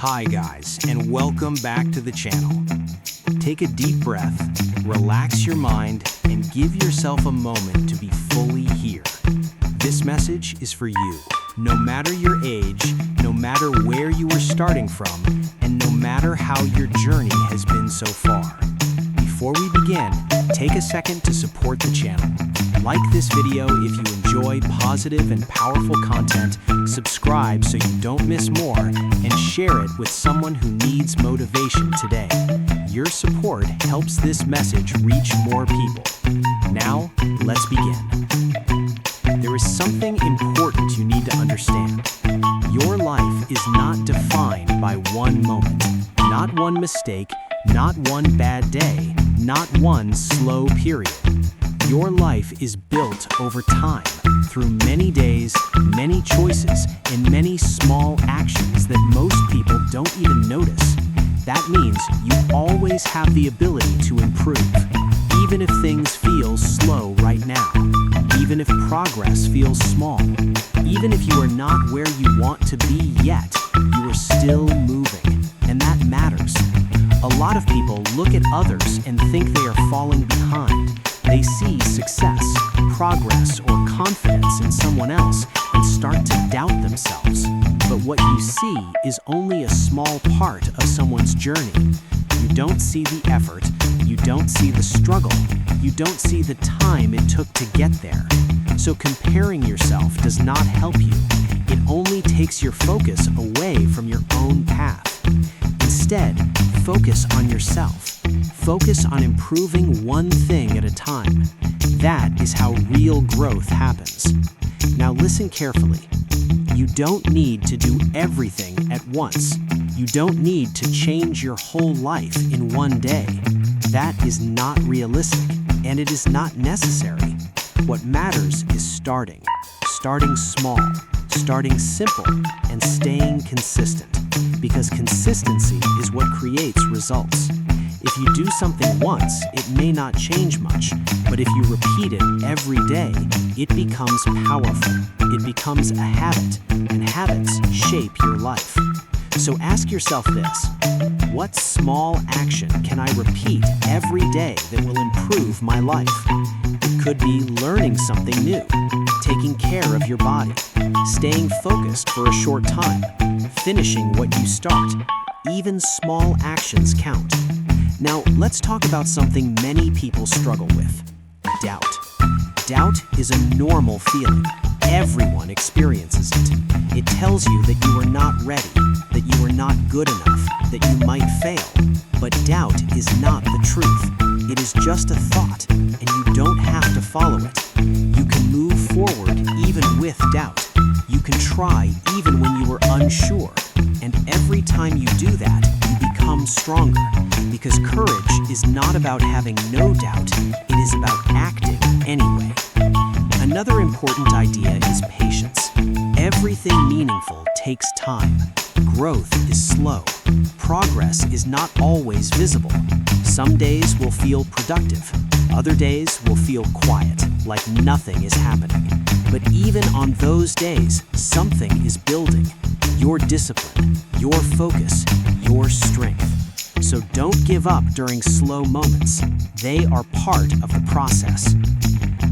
Hi guys, and welcome back to the channel. Take a deep breath, relax your mind, and give yourself a moment to be fully here. This message is for you, no matter your age, no matter where you are starting from, and no matter how your journey has been so far. Before we begin, take a second to support the channel. Like this video if you enjoy positive and powerful content, subscribe so you don't miss more, and share it with someone who needs motivation today. Your support helps this message reach more people. Now, let's begin. There is something important you need to understand. Your life is not defined by one moment, not one mistake, not one bad day, not one slow period. Your life is built over time, through many days, many choices, and many small actions that most people don't even notice. That means you always have the ability to improve, even if things feel slow right now, even if progress feels small, even if you are not where you want to be yet, you are still moving, and that matters. A lot of people look at others and think they are falling behind. They see success, progress, or confidence in someone else and start to doubt themselves. But what you see is only a small part of someone's journey. You don't see the effort, you don't see the struggle, you don't see the time it took to get there. So comparing yourself does not help you. It only takes your focus away from your own path. Instead, focus on yourself. Focus on improving one thing at a time. That is how real growth happens. Now listen carefully. You don't need to do everything at once. You don't need to change your whole life in one day. That is not realistic, and it is not necessary. What matters is starting small, starting simple, and staying consistent. Because consistency is what creates results. If you do something once, it may not change much, but if you repeat it every day, it becomes powerful. It becomes a habit, and habits shape your life. So ask yourself this: what small action can I repeat every day that will improve my life? It could be learning something new, taking care of your body, staying focused for a short time, finishing what you start. Even small actions count. Now, let's talk about something many people struggle with: doubt. Doubt is a normal feeling. Everyone experiences it. It tells you that you are not ready, that you are not good enough, that you might fail. But doubt is not the truth. It is just a thought, and you don't have to follow it. You can move forward even with doubt. You can try even when you are unsure. And every time you do that, you become stronger. Because courage is not about having no doubt, it is about acting anyway. Another important idea is patience. Everything meaningful takes time. Growth is slow. Progress is not always visible. Some days will feel productive. Other days will feel quiet, like nothing is happening. But even on those days, something is building. Your discipline, your focus, your strength. So don't give up during slow moments. They are part of the process.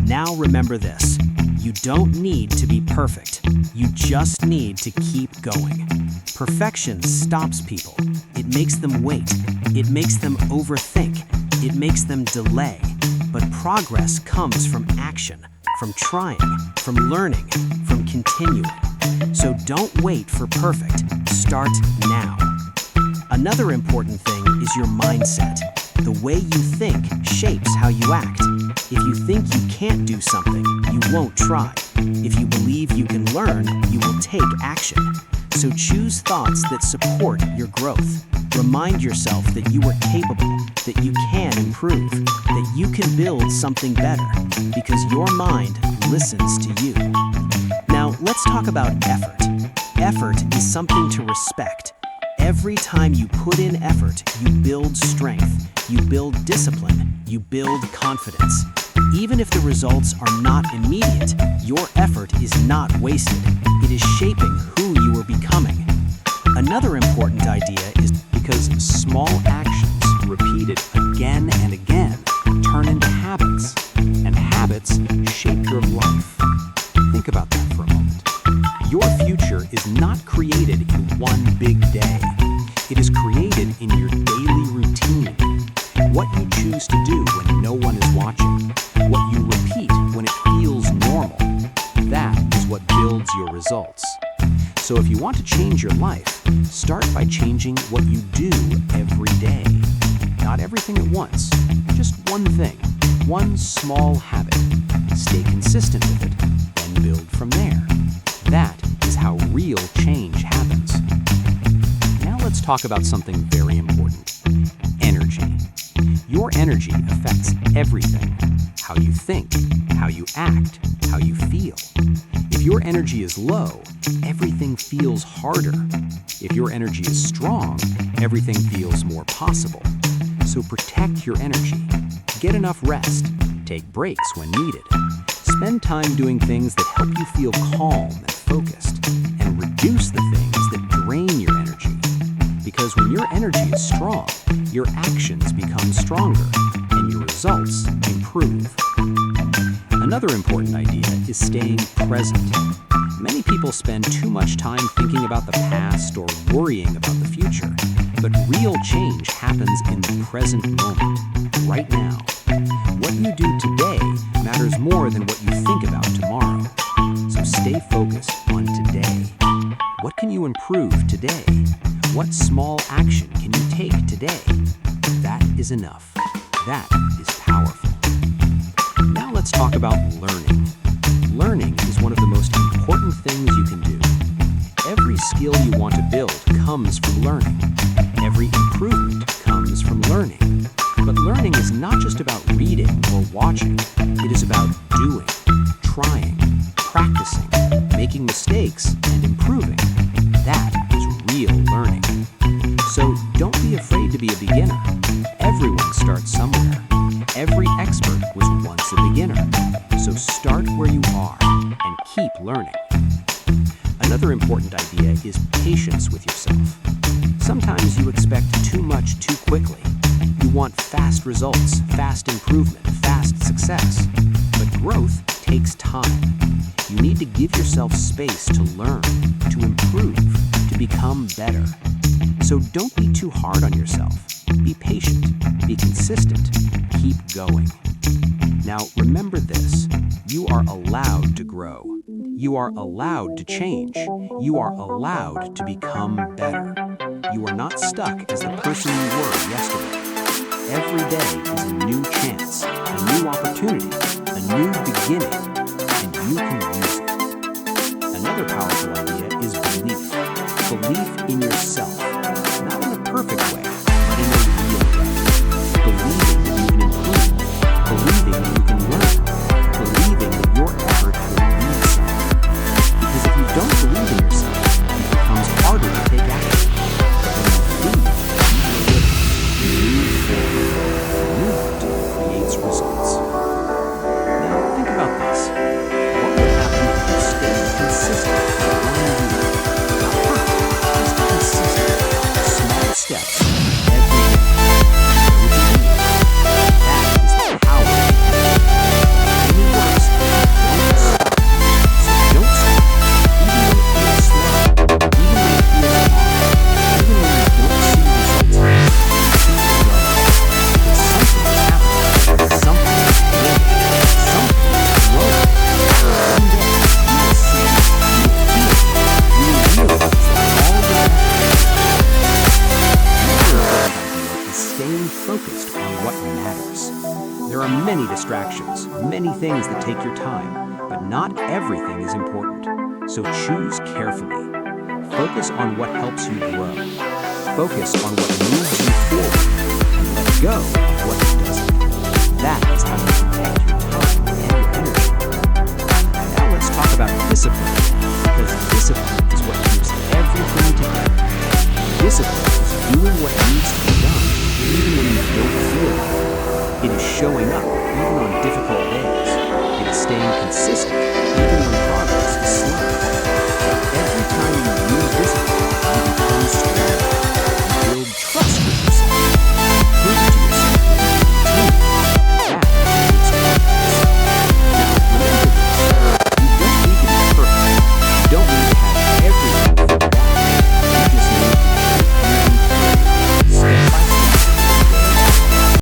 Now remember this: you don't need to be perfect. You just need to keep going. Perfection stops people. It makes them wait. It makes them overthink. It makes them delay. But progress comes from action, from trying, from learning, from continuing. So don't wait for perfect. Start now. Another important thing is your mindset. The way you think shapes how you act. If you think you can't do something, you won't try. If you believe you can learn, you will take action. So choose thoughts that support your growth. Remind yourself that you are capable, that you can improve, that you can build something better, because your mind listens to you. Now, let's talk about effort. Effort is something to respect. Every time you put in effort, you build strength, you build discipline, you build confidence. Even if the results are not immediate, your effort is not wasted. It is shaping who you are becoming. Another important idea is because small actions repeated again and again turn into habits, and habits shape your life. Think about that for a moment. Your future is not created in one big day. It is created in your daily routine. What you choose to do when no one is watching, what you repeat when it feels normal, that is what builds your results. So if you want to change your life, start by changing what you do every day. Not everything at once, just one thing, one small habit. Stay consistent with it, then build from there. That is how real change happens. Now let's talk about something very important: energy. Your energy affects everything: how you think, how you act, how you feel. If your energy is low, everything feels harder. If your energy is strong, everything feels more possible. So protect your energy. Get enough rest. Take breaks when needed. Spend time doing things that help you feel calm and focused, and reduce the things that drain your energy. Because when your energy is strong, your actions become stronger, and your results improve. Another important idea is staying present. Many people spend too much time thinking about the past or worrying about the future, but real change happens in the present moment, right now. What you do today matters more than what you think about tomorrow. So stay focused on today. What can you improve today? What small action can you take today? That is enough. That is powerful. Now let's talk about learning. Learning is one of the most important things you can do. Every skill you want to build comes from learning. Every improvement comes from learning. But learning is not just about reading or watching. It is about doing, trying, practicing, making mistakes, and improving. That is real learning. So don't be afraid to be a beginner. Everyone starts somewhere. Every expert was once a beginner. So start where you are and keep learning. Another important idea is patience with yourself. Sometimes you expect too much too quickly. You want fast results, fast improvement, fast success. But growth takes time. You need to give yourself space to learn, to improve, to become better. So don't be too hard on yourself. Be patient, be consistent, keep going. Now remember this: you are allowed to grow. You are allowed to change. You are allowed to become better. You are not stuck as the person you were yesterday. Every day is a new chance, a new opportunity, a new beginning, and you can use it. Another powerful idea is belief. Belief in yourself, not in a perfect way, but in a real way. Believing that you can improve, believing that you can learn, believing that your effort will lead somewhere. Because if you don't believe in yourself, it becomes harder to take action. But when you believe, you move forward. Movement creates results. Now think about this. What would happen if you stayed consistent for 1 year? Not perfect, just consistent. Small steps every day. Where would you be? That is the power of habit. When it works, don't stop. So don't stop. Even when it feels slow, even when it feels hard, even when you don't see results, keep going. Because something is happening. Something is building. Something is growing. One day you will see it, you will feel it, you will realize that all that is staying focused on what matters. There are many distractions, many things that take your time, but not everything is important. So choose carefully. Focus on what helps you grow. Focus on what moves you forward, and let go of what doesn't. That is how you protect your time and your energy. Now let's talk about discipline, because discipline is what keeps everything together. Discipline is doing what needs to be done, even when you don't feel it. It is showing up, even on difficult days. It is staying consistent, even when progress is slow. Every time you use